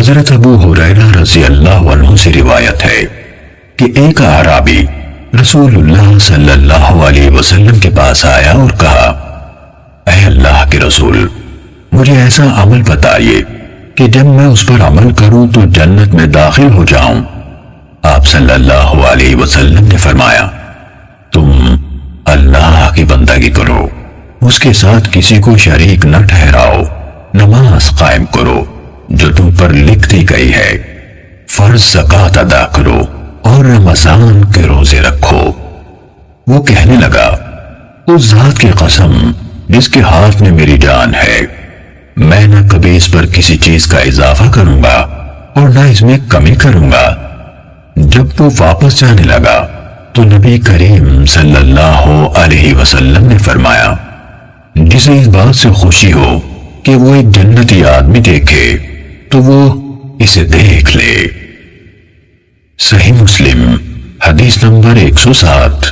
حضرت ابو ہریرہ رضی اللہ عنہ سے روایت ہے کہ ایک اعرابی رسول اللہ صلی اللہ علیہ وسلم کے پاس آیا اور کہا، اے اللہ کے رسول، مجھے ایسا عمل بتائیے کہ جب میں اس پر عمل کروں تو جنت میں داخل ہو جاؤں۔ آپ صلی اللہ علیہ وسلم نے فرمایا، تم اللہ کی بندگی کرو، اس کے ساتھ کسی کو شریک نہ ٹھہراؤ، نماز قائم کرو جو تم پر لکھ دی گئی ہے، فرض زکوٰۃ ادا کرو اور رمضان کے روزے رکھو۔ وہ کہنے لگا، اس ذات کی قسم جس کے ہاتھ میں میری جان ہے، میں نہ کبھی اس پر کسی چیز کا اضافہ کروں گا اور نہ اس میں کمی کروں گا۔ جب وہ واپس جانے لگا تو نبی کریم صلی اللہ علیہ وسلم نے فرمایا، جسے اس بات سے خوشی ہو کہ وہ ایک جنتی آدمی دیکھے تو وہ اسے دیکھ لے۔ صحیح مسلم حدیث نمبر 107۔